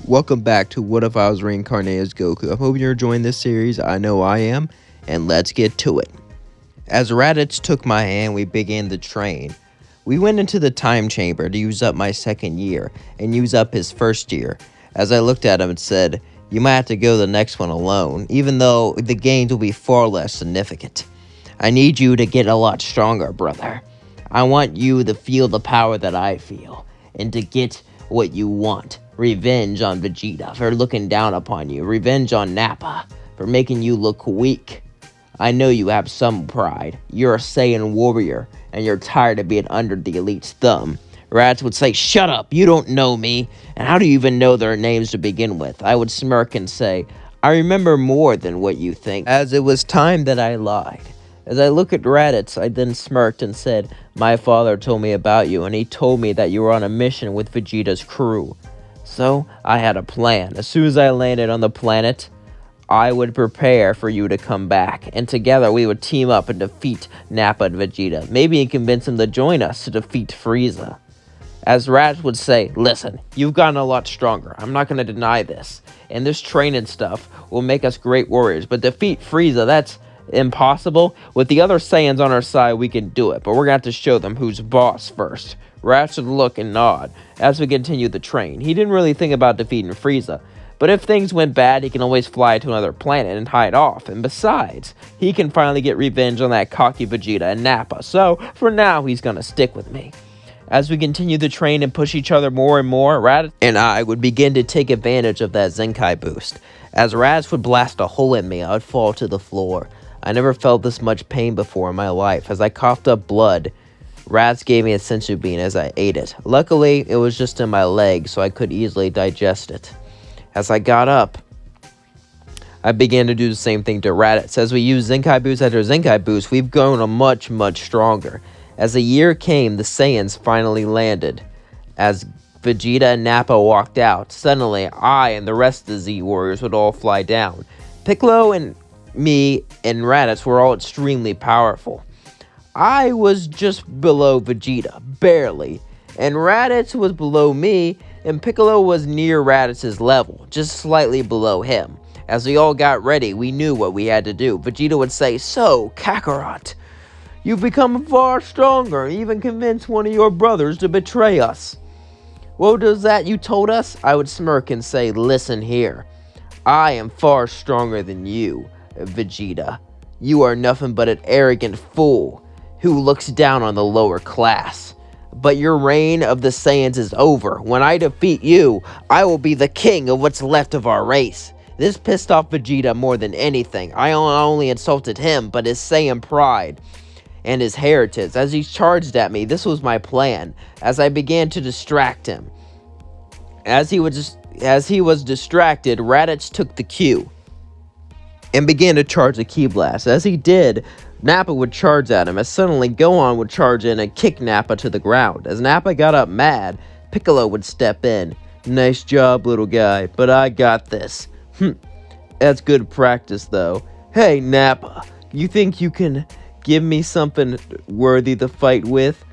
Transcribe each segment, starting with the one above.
Welcome back to What If I Was Reincarnated as Goku. I'm hoping you're enjoying this series. I know I am, and let's get to it. As Raditz took my hand, we began the train. We went into the time chamber to use up my second year and use up his first year. As I looked at him and said, "You might have to go the next one alone, even though the gains will be far less significant. I need you to get a lot stronger, brother. I want you to feel the power that I feel, and to get what you want. Revenge on Vegeta for looking down upon you. Revenge on Nappa for making you look weak. I know you have some pride. You're a Saiyan warrior, and you're tired of being under the elite's thumb." Raditz would say, "Shut up, you don't know me, and how do you even know their names to begin with?" I would smirk and say, "I remember more than what you think," as it was time that I lied. As I looked at Raditz, I then smirked and said, "My father told me about you, and he told me that you were on a mission with Vegeta's crew. So, I had a plan. As soon as I landed on the planet, I would prepare for you to come back, and together we would team up and defeat Nappa and Vegeta. Maybe convince him to join us to defeat Frieza." As Raditz would say, "Listen, you've gotten a lot stronger. I'm not going to deny this. And this training stuff will make us great warriors. But defeat Frieza, that's impossible. With the other Saiyans on our side, we can do it. But we're going to have to show them who's boss first." Raditz would look and nod as we continued the train. He didn't really think about defeating Frieza. But if things went bad, he can always fly to another planet and hide off. And besides, he can finally get revenge on that cocky Vegeta and Nappa. So, for now, he's going to stick with me. As we continued the train and push each other more and more, Raditz and I would begin to take advantage of that Zenkai boost. As Raditz would blast a hole in me, I would fall to the floor. I never felt this much pain before in my life. As I coughed up blood, Raditz gave me a senzu bean as I ate it. Luckily, it was just in my leg, so I could easily digest it. As I got up, I began to do the same thing to Raditz. As we used Zenkai boost after Zenkai boost, we've grown much stronger. As the year came, the Saiyans finally landed. As Vegeta and Nappa walked out, suddenly I and the rest of the Z Warriors would all fly down. Piccolo and me and Raditz were all extremely powerful. I was just below Vegeta, barely, and Raditz was below me, and Piccolo was near Raditz's level, just slightly below him. As we all got ready, we knew what we had to do. Vegeta would say, "So, Kakarot, you've become far stronger and even convinced one of your brothers to betray us. What was that you told us?" I would smirk and say, "Listen here. I am far stronger than you, Vegeta. You are nothing but an arrogant fool who looks down on the lower class. But your reign of the Saiyans is over. When I defeat you, I will be the king of what's left of our race." This pissed off Vegeta more than anything. I not only insulted him, but his Saiyan pride and his heritage. As he charged at me, this was my plan, as I began to distract him. As he was distracted, Raditz took the cue and began to charge the Ki Blast. As he did, Nappa would charge at him, as suddenly Gohan would charge in and kick Nappa to the ground. As Nappa got up mad, Piccolo would step in. "Nice job, little guy, but I got this." That's good practice, though. "Hey, Nappa, you think you can give me something worthy to fight with?"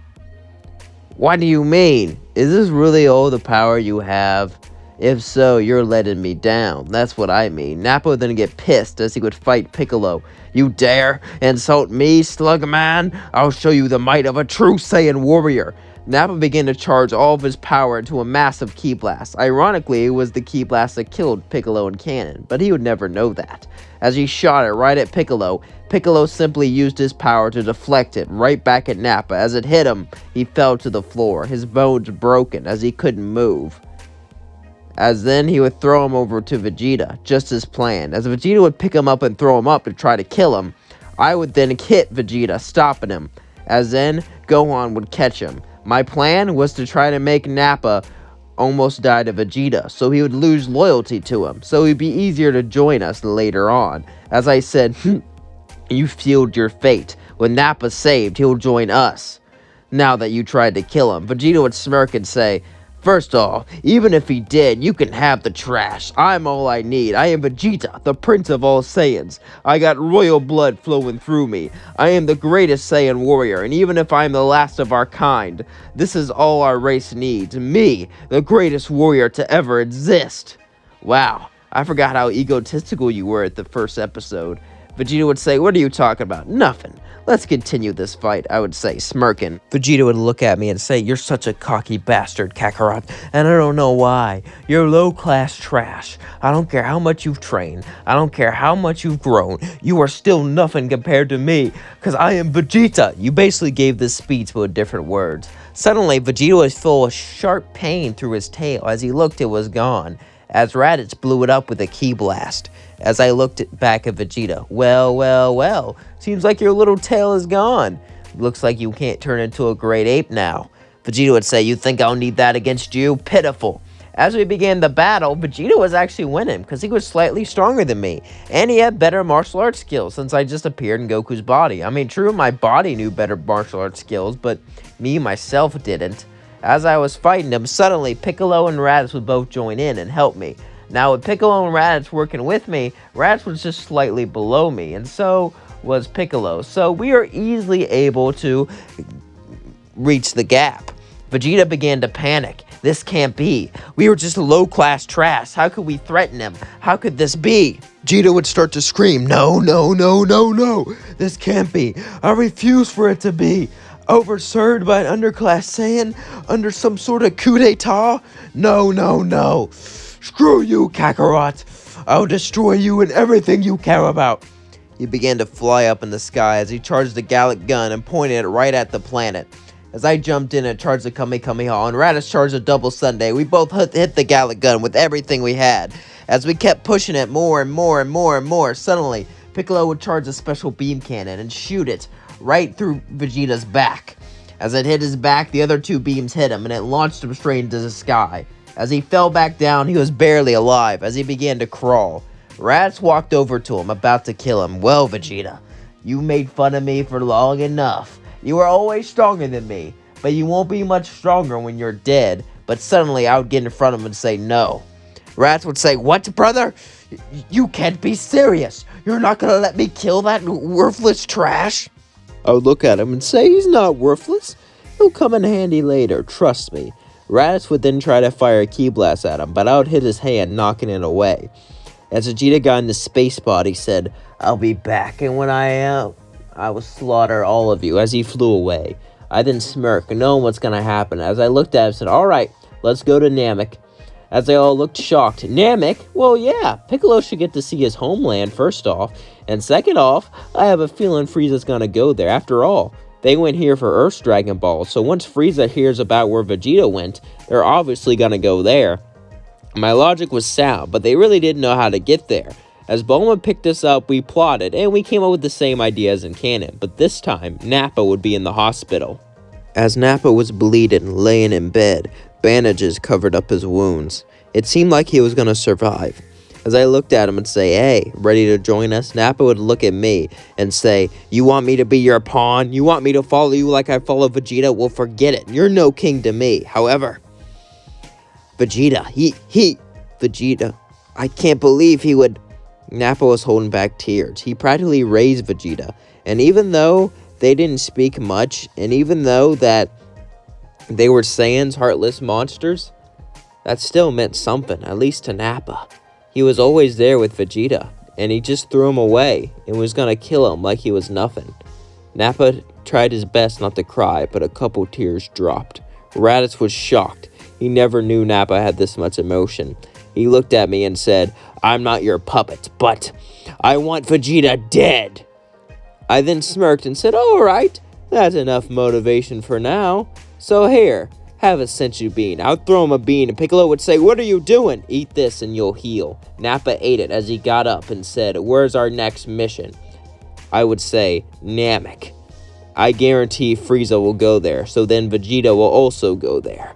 "What do you mean? Is this really all the power you have? If so, you're letting me down. That's what I mean." Nappa would then get pissed as he would fight Piccolo. "You dare insult me, Slugman? I'll show you the might of a true Saiyan warrior." Nappa began to charge all of his power into a massive Ki Blast. Ironically, it was the Ki Blast that killed Piccolo and Cannon, but he would never know that. As he shot it right at Piccolo, Piccolo simply used his power to deflect it right back at Nappa. As it hit him, he fell to the floor, his bones broken as he couldn't move. As then he would throw him over to Vegeta, just as planned. As Vegeta would pick him up and throw him up to try to kill him, I would then hit Vegeta, stopping him. As then Gohan would catch him. My plan was to try to make Nappa almost die to Vegeta, so he would lose loyalty to him, so it'd be easier to join us later on. As I said, "You sealed your fate. When Nappa's saved, he'll join us. Now that you tried to kill him." Vegeta would smirk and say, "First off, even if he did, you can have the trash. I'm all I need. I am Vegeta, the prince of all Saiyans. I got royal blood flowing through me. I am the greatest Saiyan warrior, and even if I am the last of our kind, this is all our race needs. Me, the greatest warrior to ever exist." Wow, I forgot how egotistical you were at the first episode. Vegeta would say, what are you talking about? Nothing. Let's continue this fight, I would say, smirking. Vegeta would look at me and say, you're such a cocky bastard, Kakarot, and I don't know why. You're low-class trash. I don't care how much you've trained. I don't care how much you've grown. You are still nothing compared to me, because I am Vegeta. You basically gave this speech but with different words. Suddenly, Vegeta was full of sharp pain through his tail. As he looked, it was gone, as Raditz blew it up with a ki blast. As I looked back at Vegeta, well, seems like your little tail is gone. Looks like you can't turn into a great ape now. Vegeta would say, you think I'll need that against you? Pitiful. As we began the battle, Vegeta was actually winning because he was slightly stronger than me, and he had better martial arts skills since I just appeared in Goku's body. I mean, true, my body knew better martial arts skills, but me, myself, didn't. As I was fighting him, suddenly Piccolo and Raditz would both join in and help me. Now, with Piccolo and Raditz working with me, Raditz was just slightly below me, and so was Piccolo. So we are easily able to reach the gap. Vegeta began to panic. This can't be. We were just low-class trash. How could we threaten him? How could this be? Vegeta would start to scream, no. This can't be. I refuse for it to be. Overserved by an underclass Saiyan under some sort of coup d'etat? No. Screw you, Kakarot. I'll destroy you and everything you care about. He began to fly up in the sky as he charged the Gallic gun and pointed it right at the planet. As I jumped in and charged the Kamehameha and Raditz charged a double Sunday, we both hit the Gallic gun with everything we had. As we kept pushing it more and more, suddenly Piccolo would charge a special beam cannon and shoot it right through Vegeta's back. As it hit his back, the other two beams hit him and it launched him straight into the sky. As he fell back down, he was barely alive as he began to crawl. Raditz walked over to him, about to kill him. Well, Vegeta, you made fun of me for long enough. You were always stronger than me, but you won't be much stronger when you're dead. But suddenly, I would get in front of him and say no. Raditz would say, what, brother? You can't be serious. You're not gonna let me kill that worthless trash? I would look at him and say, he's not worthless. He'll come in handy later, trust me. Raditz would then try to fire a ki blast at him, but I would hit his hand, knocking it away. As Vegeta got in the space pod, he said, I'll be back, and when I will slaughter all of you, as he flew away. I then smirked, knowing what's gonna happen. As I looked at him and said, alright, let's go to Namek. As they all looked shocked, Namek? Well, yeah, Piccolo should get to see his homeland, first off. And second off, I have a feeling Frieza's gonna go there. After all, they went here for Earth's Dragon Ball, so once Frieza hears about where Vegeta went, they're obviously gonna go there. My logic was sound, but they really didn't know how to get there. As Bulma picked us up, we plotted, and we came up with the same ideas in canon, but this time, Nappa would be in the hospital. As Nappa was bleeding, laying in bed, bandages covered up his wounds. It seemed like he was gonna survive. As I looked at him and say, hey, ready to join us? Nappa would look at me and say, you want me to be your pawn? You want me to follow you like I follow Vegeta? Well, forget it. You're no king to me. However, Vegeta, Vegeta, I can't believe he would... Nappa was holding back tears. He practically raised Vegeta. And even though they didn't speak much, and even though that they were Saiyans, heartless monsters, that still meant something, at least to Nappa. He was always there with Vegeta, and he just threw him away and was gonna kill him like he was nothing. Nappa tried his best not to cry, but a couple tears dropped. Raditz was shocked. He never knew Nappa had this much emotion. He looked at me and said, I'm not your puppet, but I want Vegeta dead. I then smirked and said, alright, that's enough motivation for now. So here, have a senzu bean. I would throw him a bean and Piccolo would say, what are you doing? Eat this and you'll heal. Nappa ate it as he got up and said, where's our next mission? I would say, Namek. I guarantee Frieza will go there, so then Vegeta will also go there.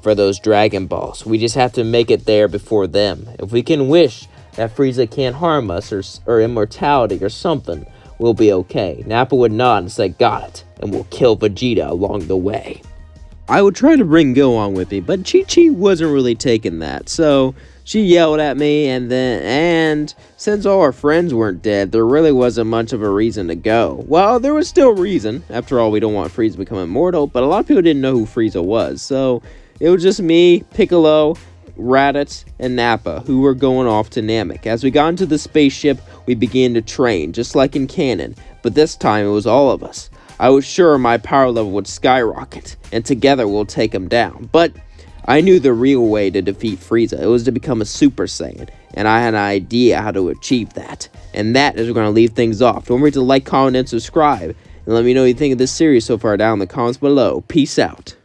For those Dragon Balls, we just have to make it there before them. If we can wish that Frieza can't harm us or immortality or something, we'll be okay. Nappa would nod and say, got it, and we'll kill Vegeta along the way. I would try to bring Go on with me, but Chi-Chi wasn't really taking that, so she yelled at me, and since all our friends weren't dead, there really wasn't much of a reason to go. Well, there was still reason. After all, we don't want Frieza to become immortal, but a lot of people didn't know who Frieza was, so it was just me, Piccolo, Raditz, and Nappa, who were going off to Namek. As we got into the spaceship, we began to train, just like in canon, but this time it was all of us. I was sure my power level would skyrocket, and together we'll take him down, but I knew the real way to defeat Frieza. It was to become a Super Saiyan, and I had an idea how to achieve that. And that is where we're going to leave things off. Don't forget to like, comment, and subscribe. And let me know what you think of this series so far down in the comments below. Peace out.